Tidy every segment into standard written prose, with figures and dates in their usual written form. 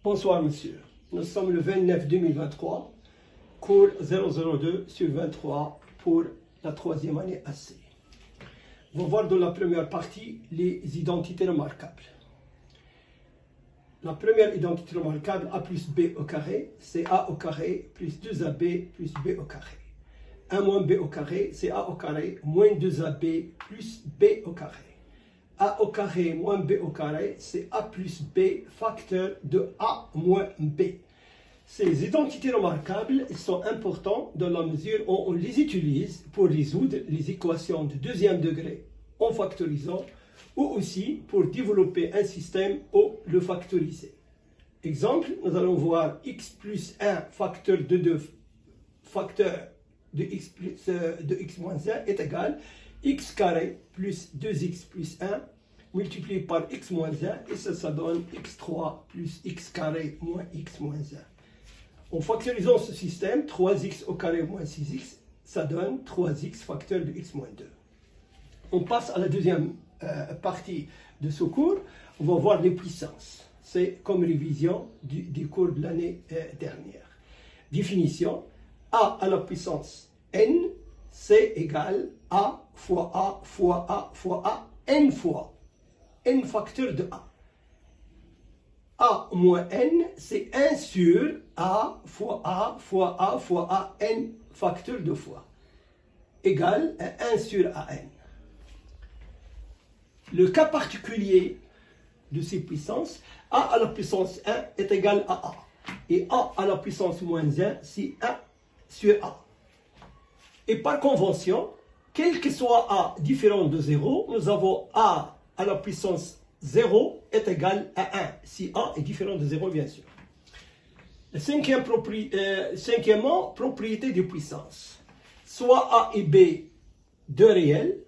Bonsoir monsieur, nous sommes le 29-2023, cours 002/23 pour la troisième année AC. On va voir dans la première partie les identités remarquables. La première identité remarquable, a plus b au carré, c'est a au carré plus 2ab plus b au carré. 1 moins b au carré, c'est a au carré moins 2ab plus b au carré. A au carré moins b au carré, c'est a plus b facteur de a moins b. Ces identités remarquables sont importantes dans la mesure où on les utilise pour résoudre les équations de deuxième degré en factorisant ou aussi pour développer un système ou le factoriser. Exemple, nous allons voir x plus 1 facteur de 2 facteur de x moins 1 est égal x carré plus 2x plus 1 multiplié par x moins 1 et ça donne x3 plus x carré moins x moins 1. En factorisant ce système, 3x au carré moins 6x, ça donne 3x facteur de x moins 2. On passe à la deuxième partie de ce cours. On va voir les puissances. C'est comme révision du cours de l'année dernière. Définition. A à la puissance n, c'est égal a fois a fois a fois a n fois n facteur de a. A moins n, c'est 1 sur a fois a fois a fois a n facteur de fois, égal à 1 sur an. Le cas particulier de ces puissances, a à la puissance 1 est égal à a. Et a à la puissance moins 1, c'est 1 sur a. Et par convention, quel que soit a différent de 0, nous avons a à la puissance 0 est égal à 1, si a est différent de 0, bien sûr. Cinquièmement, propriété de puissance. Soit a et b, deux réels,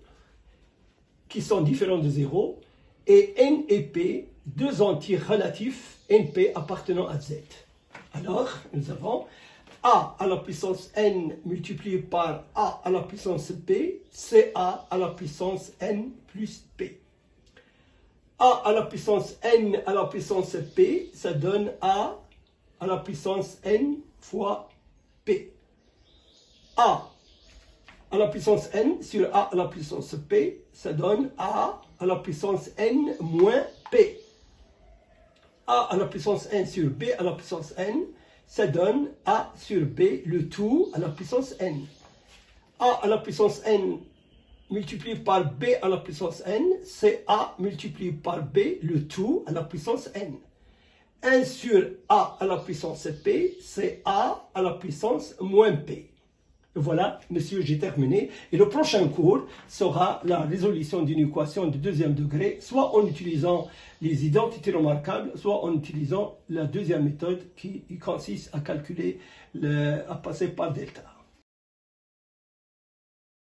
qui sont différents de 0, et n et p, deux entiers relatifs, np appartenant à z. Alors, nous avons a à la puissance n multiplié par a à la puissance p, c'est a à la puissance n plus p. A à la puissance n à la puissance p, ça donne a à la puissance n fois p. A à la puissance n sur a à la puissance p, ça donne a à la puissance n moins p. A à la puissance n sur b à la puissance n, ça donne a sur b le tout à la puissance n. A à la puissance n multiplié par b à la puissance n, c'est a multiplié par b le tout à la puissance n. 1 sur a à la puissance p, c'est a à la puissance moins p. Voilà, monsieur, j'ai terminé. Et le prochain cours sera la résolution d'une équation de deuxième degré, soit en utilisant les identités remarquables, soit en utilisant la deuxième méthode qui consiste à calculer, à passer par delta.